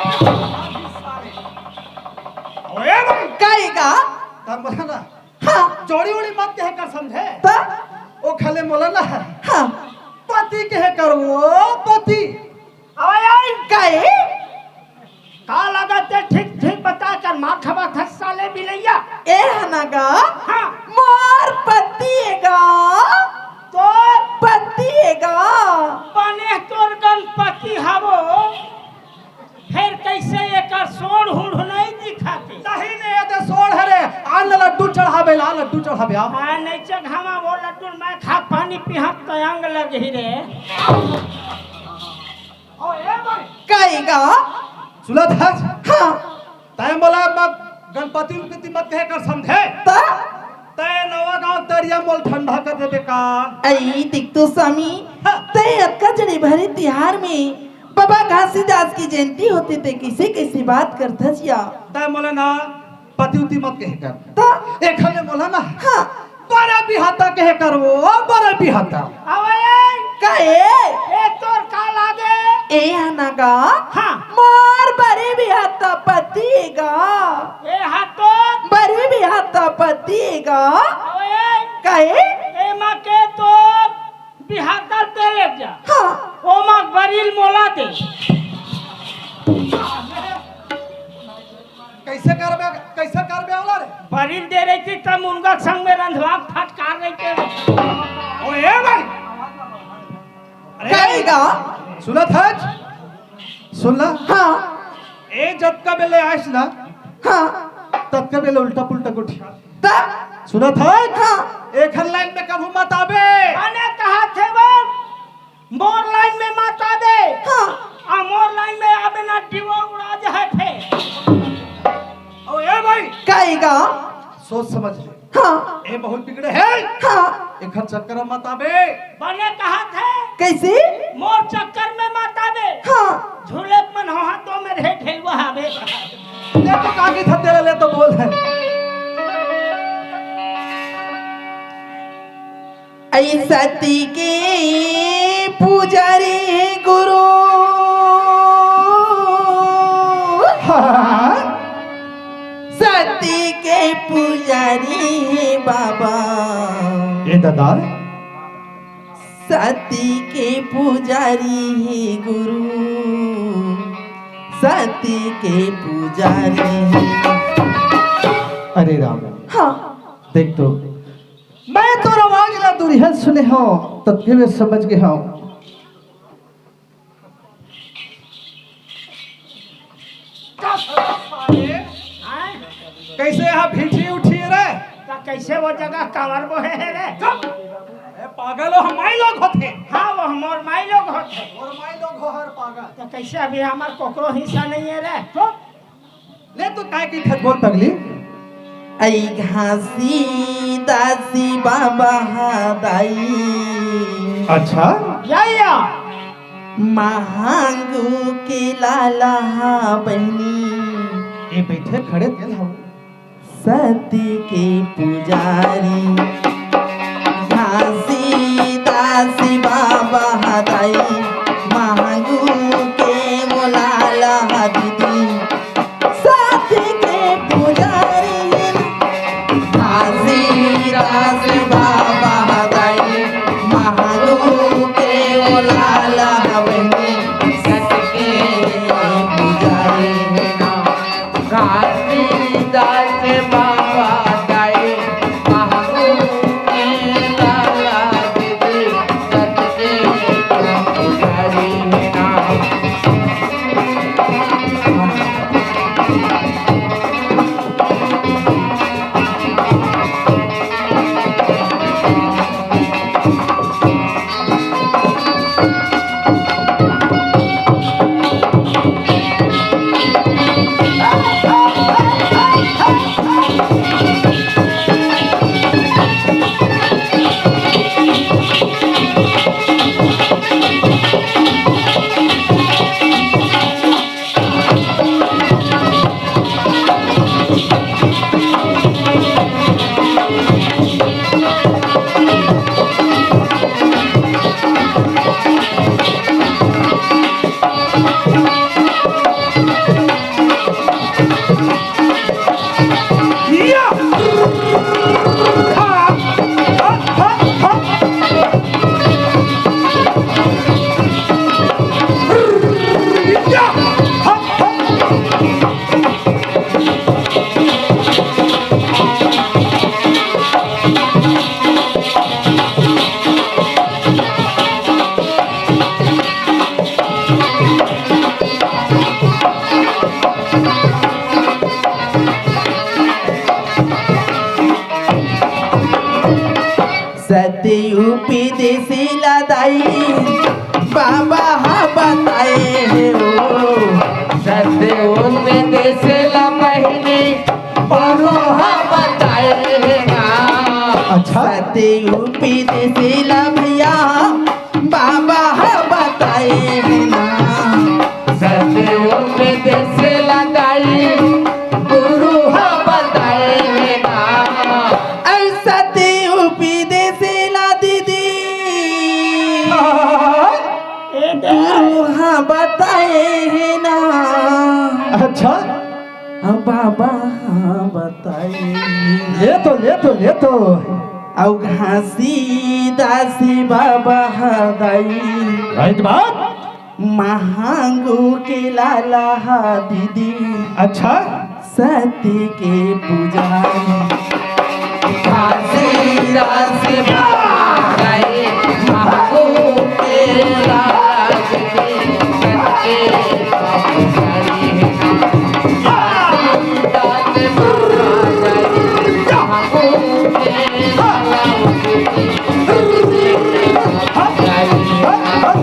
ओ ए बन काएगा तब बोला ना हाँ जोड़ी उड़ी मत कह कर समझे ता ओ खले मोला ना हाँ पति कह कर वो पति अवय काए का लगाते ठीक ठीक बता कर मार खबा था साले बिलैया ए हनागा हाँ मार पतिएगा तोर पतिएगा बने तोर गणपति हवो फिर कैसे एकर सोड़ हुड़ नहीं दिखाते नहीं ने दे सोड़ हरे आन लड्डू चढ़ावे ला लड्डू चढ़ावे आ हाँ नहीं चघावा वो लड्डू मैं खा पानी पिहत तो अंग लग ही रे ओ ए भाई कहेगा सुलत है हाँ तय बोला मत गणपति उनपति मत कह कर समझे ता तय नवा गांव तरिया मोल ठंडा कर देबे का आई दिख तो स्वामी ते अक्का जड़ी भरी तिहार में बाबा घासीदास की जयंती होती थे किसे कैसी बात करता जिया तय मोले ना पति उती मत कहे कर ता एक हले मोला ना हाँ बड़ा बिहाता कहे कर वो बड़ा बिहाता अवे काए ए तोर का लागे ए हनागा हाँ मार बरे भी हाथा पतिएगा ए हाथो बरे भी हाथा पतिएगा अवे काए ए मां के तो बिहाता ते ले जा हाँ ओ मां बरिल मोला दे कैसे करबे वाला रे बरिल दे रही थी तब मुनगा संग में रंधवा फटकार रही थे ओए भाई कहेगा सुनत है सुनला हाँ ए जब का बेले आइस ना हाँ तब का बेले उल्टा पुल्टा गुठी ता सुनत है हाँ एक लाइन में कभू मत आबे मैंने कहा थे वो मोर लाइन में मत आवे हाँ आ मोर लाइन में आवे ना डिवो उड़ा जाए फे ओ ए भाई कहेगा सोच समझ ले हाँ ए बहुत बिगड़े है हाँ एक चक्कर मत आबे बने कहा थे कैसे मोर चक्कर में मत आवे हाँ झूले मन हो हाथों में रहे ढेलवा आवे ले तो काकी था तेरे ले तो बोल है ऐ सती के पुजारी गुरु हाँ सती के पुजारी बाबा ए दादा सती के पुजारी गुरु सती के पुजारी अरे राम हाँ देख तो मैं तो आवाज ला दूरी है सुने हो तब भी मैं समझ गया हूँ कैसे यहाँ भीठी उठी रे तो कैसे वो जगह कवर वो है रे ए पागल हो हमारे लोग होते हाँ वो मोर माई लोग होते और हमारे लोग हो हर पागल तो कैसे अभी हमार कोकरो हिस्सा नहीं है रे तो ले तो काय की ठग बोल पगली ऐ घासी दासी बाबा दाई अच्छा या महांगू के लाला बहनी ये बैठे खड़े थे हम सती के पुजारी घासी दासी बाबा दाई महांगू के वो लाला दीदी सती के पुजारी घासी दासी बाबा दाई महांगू के वो लाला बहनी सत के पुजारी घासीदास बाबा दाई महागु के लाला दीदी सत के पुजारी सतयूपी दिसिला दाई बाबा हा बताए हो सत्यों में देश ला महीने बरो हा बताए अच्छा। सतयूपी देसेला भैया बाबा बताए है ना। सतयुग में देश लगाई गुरु बताए है ना। सतयूपी देसेला दीदी ए दे गुरु बताए है ना। अच्छा बाबा बताए ले तो औ घासी दासी बाबा दाई राइट बात। महांगू के लाला हा दीदी अच्छा सती के पुजारी। काशी दास भाई महबूब के लाज के सच्चे पुजारी है ना। काशी दास भाई महबूब के लाज के सच्चे पुजारी है ना।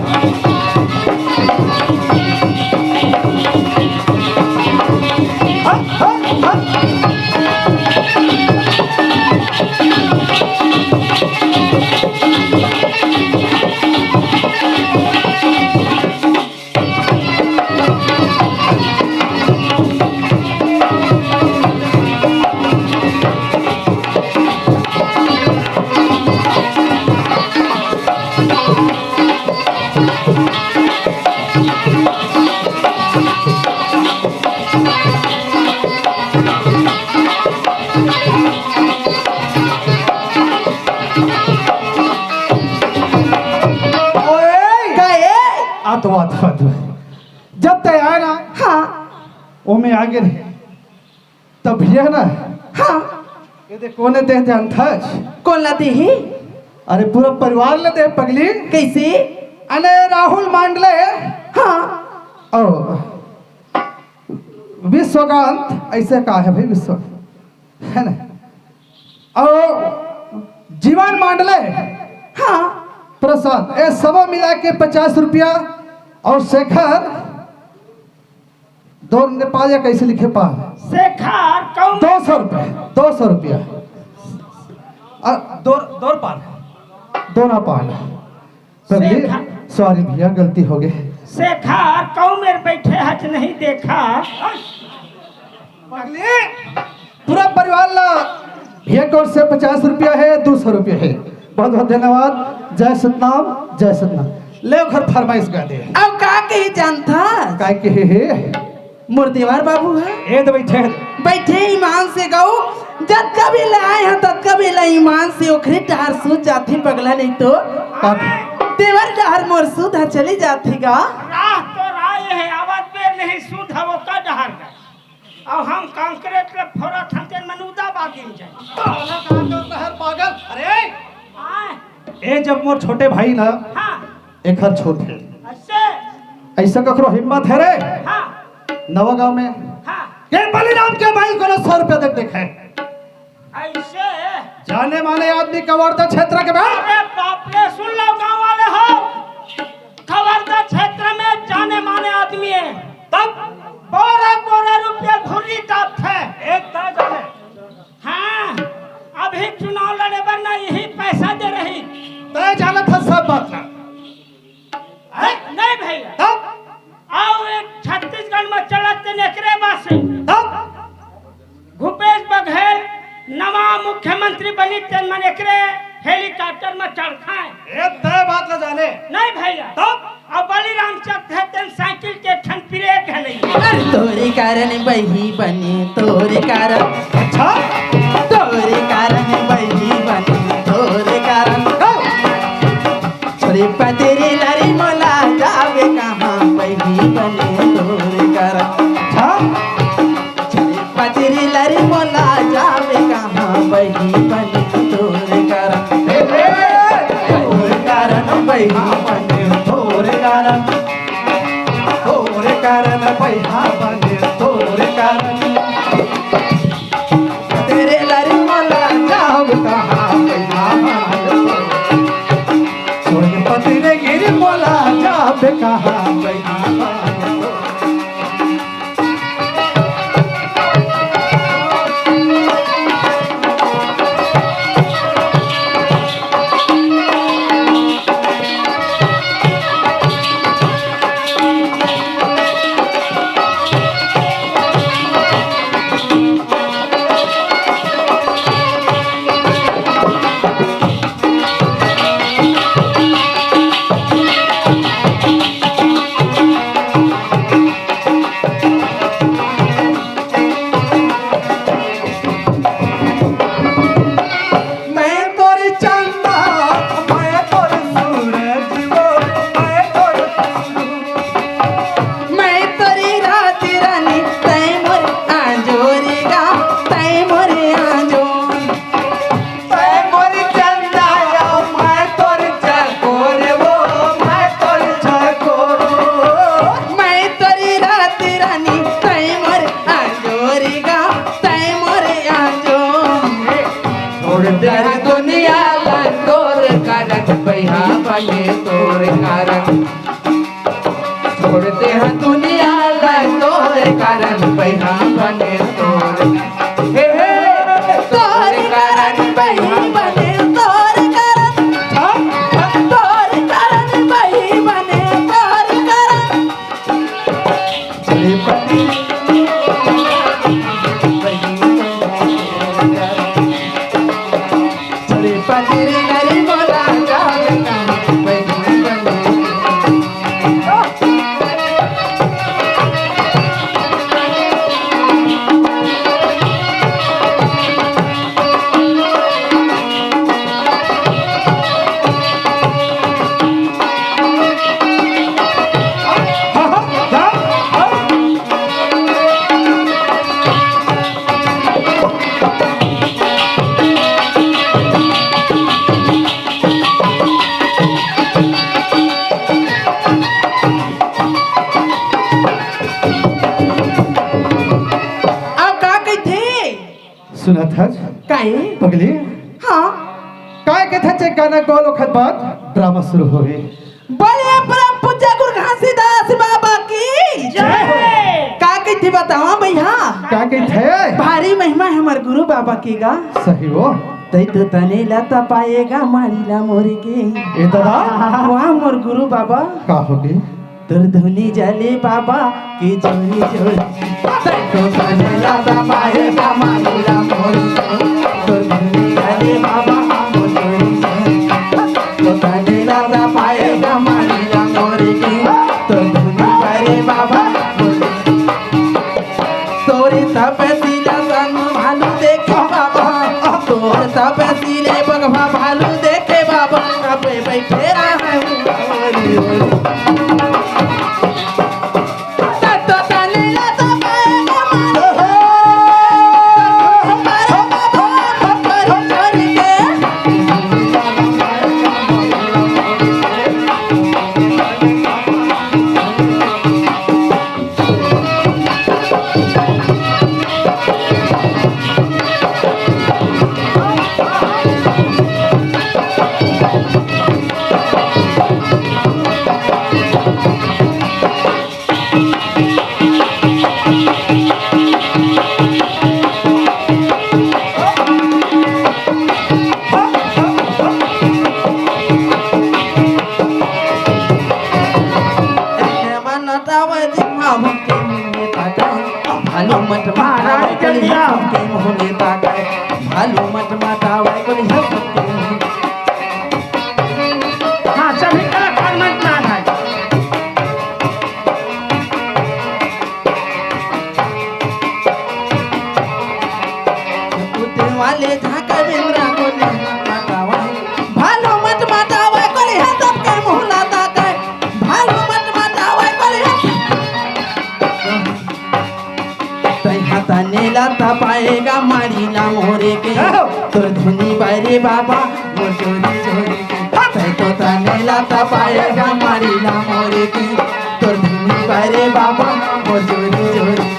आतो जब तय आए ना हाँ वो में आगे रहे तब भैया ना हाँ ये दे कोने दे ध्यान था। कौन लाती है अरे पूरा परिवार ले दे पगली। कैसे। अने राहुल मांडले हाँ और विश्वकांत ऐसे कहा है भाई विश्व है ना। और जीवन मांडले हाँ प्रसाद ये सब मिला के 50 रुपया और शेखर दो नेपाल या कैसे लिखे पा शेखर कौन 200 रुपया 200 रुपया दो पाल दोनों पाल शेखर। सॉरी भैया गलती हो गई। शेखर कौन मेरे बैठे हज नहीं देखा। पूरा परिवार ला भैया को से 50 रुपया है 200 रुपया है। बहुत बहुत धन्यवाद। जय सतनाम जय सतनाम। ले घर फरमाइश गा दे अब का कही जानता काय के हे मुर्देवार बाबू है ए तो बैठे बैठे ईमान से गाओ जब कभी लाए हैं तब कभी ला ईमान से ओखरे डहर सूझ जाती पगला नहीं तो देवर डहर मोर सुधा चली जाती गा। राह तो राय है आवाज पे नहीं सूद है वो का डहर गए और हम कंक्रीट ले फोड़ा थंते मनुदा बागिन जाए। पागल अरे आए ए जब मोर छोटे भाई ना हाँ एक हर छोटे ऐसे ऐसा ककरो हिम्मत है रे हाँ नवा गांव में हाँ के बलिराम के भाई को 100 रुपया देख देखे ऐसे जाने माने आदमी कवर्धा क्षेत्र के भाई। अरे बाप रे सुन लो गांव वाले हो कवर्धा क्षेत्र में जाने माने आदमी है तब बोरा रुपया घुर्री दाप है एक ता जाने। हाँ अभी चुनाव लड़े वरना यही पैसा दे रही तय जाना था सब बात ना नहीं भैया तब आओ एक छत्तीसगढ़ में चलते नेकरे बासे तब भूपेश बघेल नवा मुख्यमंत्री बनी तेन मन एकरे हेलीकॉप्टर में चढ़ खाए ए तय बात ना जाने नहीं भैया तब अब बलिराम चक है तेन साइकिल के ठन ब्रेक है नहीं तोरे कारण बही बने तोरे कारण अच्छा तोरे कारण बही बने तोरे कारण छोरे पतेरे लरी मोला जावे कहाँ बही बने तोरे कारण। अच्छा छोरे पतेरे लरी मोला जावे कहाँ बही बने तोरे कारण। तोरे कारण बही बने तोरे कारण पैसा बने तोरे कारण तेरे लरी मोला जाओ कहाँ पैसा बने सोन पति ने गिरी बोला जाब कहाँ पैसा बने भैया बने तोर कारण छोड़ते हैं दुनिया ला तोर कारण भैया बने तोर हे तोर कारण बही बने तोर कारण बही बने तोर कारण चले पति चले पति नरी बोला जावे भैया बने अब का कहथे सुना था काहे पगली हाँ काय के था गाना गोल वक्त बाद ड्रामा शुरू हो गई बोले परम पूज्य गुरु घासीदास बाबा की जय। का कहथे बतावा भैया का के थे भारी महिमा है हमारे गुरु बाबा की गा सही हो तई तो तने लता पाएगा मारीला मोरी के ए दादा वहाँ मोर गुरु बाबा का हो गई तुर धुनी जले बाबा की जोड़ी जोड़ी तई तो तने लता पाएगा मारीला मोरी के तुर धुनी जले बाबा मोर जोड़ी जोड़ी तो तने लता पाएगा मारीला मोरी के तुर धुनी जले बाबा मोर तोरे तपसीला संग भालू देखे बाबा तोर तपसीले बगवा भालू देखे बाबा कबे बैठे रहे तो तने लता पाएगा मारो बाबा छोड़ के भालू मत माराय कलिया के मोहले ताकाय भालू मत मातावाय कलिया के हाँ सभी कलाकार मत ना है उते वाले झाका बिंद्रा कोले मातावाय भालू मत मातावाय कलिया के मोहला ताकाय भालू मत मातावाय कलिया तई हाथा नेला पाएगा मारीला मोरे के तोर धुनी बारे बाबा मोर जोरी जोरी के तई तो तानेला पाएगा मारीला मोरे के तोर धुनी बारे बाबा मोर जोरी जोरी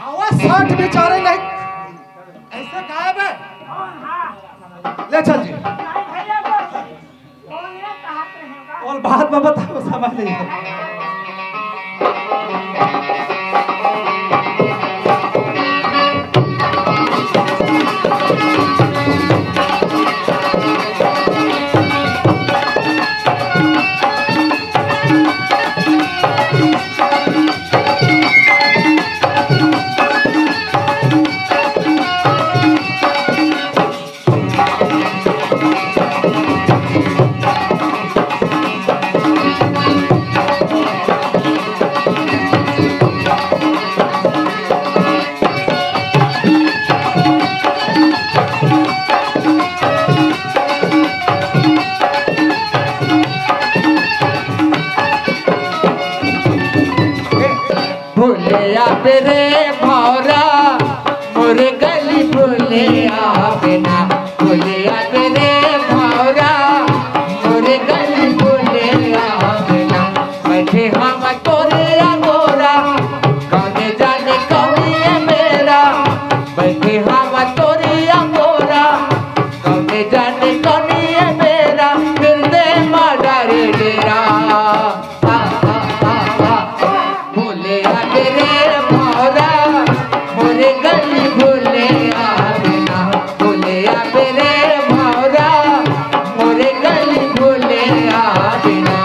आवाज साठ बेचारे नहीं ऐसे गायब है ले चल जी नहीं भैया कौन ये कहाँ पे रहेगा और बात में बताओ समझ नहीं है पे रे भौरा मोर गली भूले बिना भूलिया पे रे भौरा मोर गली भूले बिना बैठे हम तोरे गोरा कौने जाने कौन है मेरा बैठे हम तोरे गोरा कौने जाने कौन है मेरा फिर दे मारे डेरा भूले आगे रे भौरा मोरे गली भूले बिना भूले आगे रे भौरा मोरे गली भूले बिना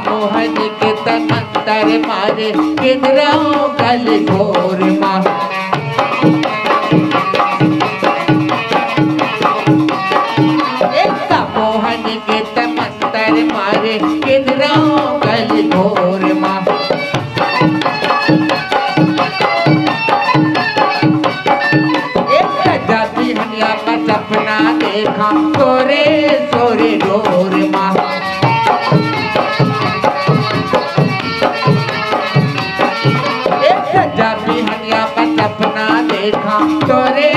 मोहन के तमंतर मारे किधरों गल घोर माँ एक मोहन के तमंतर मारे किधरों गल घोर माँ एक जाति हनिया का सपना देखा सोरे सोरे डोर माँ जाती हनिया का सपना देखा तोरे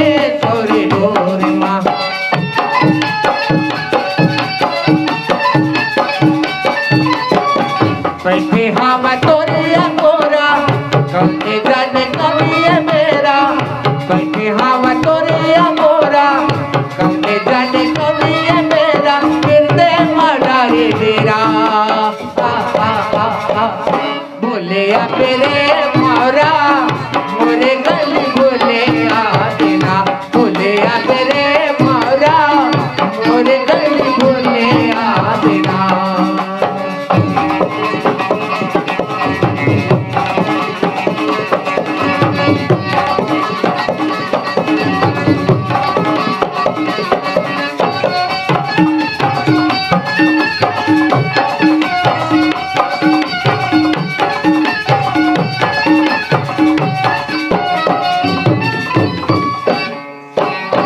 तोरे डोर माँ बैठे हम तोरे गोरा कौने जाने कभी है मेरा बैठे हम तोरे गोरा कौने जाने कभी है मेरा फिर दे मारे डेरा भूले पेरे भौरा मोरे गली भूले बिना भूले पेरे भौरा मोरे गली भूले बिना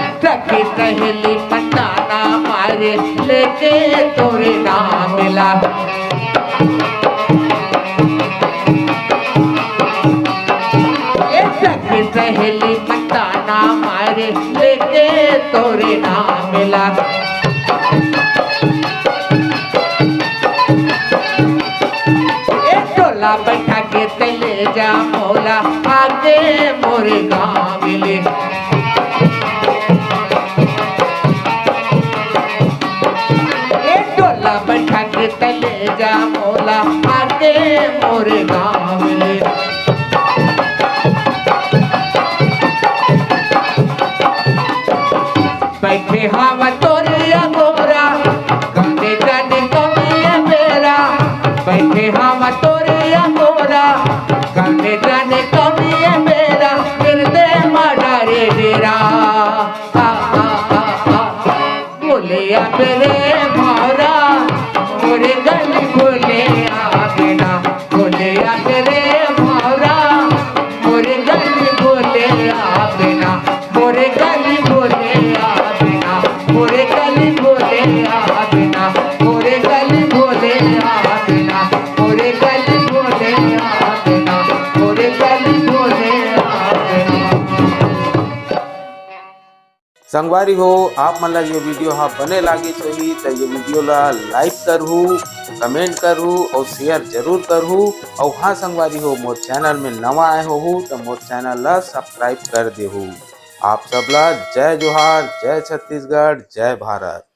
सहेली मताना मारे लेके तोरे नाम मिला सहेली मताना मारे लेके तोरे नाम मिला टोला बैठा के तले जा मोला आगे मोरे गाँव मिले बैठा के तले जा मोला आगे मोरे गाँव मिले बैठे हम तोरे गोरा कौने जाने कौन है मेरा बैठे हम तोरे गोरा कौने जाने कौन है मेरा फिर दे मारे डेरा बोले मेरे भौरा मोरे गली भूले बिना भूले तेरे भौरा मोरे गली भूले बिना मोरे गली भूले बिना मोरे गली भूले बिना मोरे गली भूले बिना मोरे गली भूले बिना मोरे गली भूले बिना। संगवारी हो आप मन ला ये वीडियो हा बने लागी होही तो ये वीडियो ला लाइक करहू कमेंट करहू और शेयर जरूर करहू और हाँ संगवारी हो मोर चैनल में नवा आए हो तो मोर चैनल ला सब्सक्राइब कर देहू। आप सब ला जय जोहार, जय छत्तीसगढ़, जय भारत।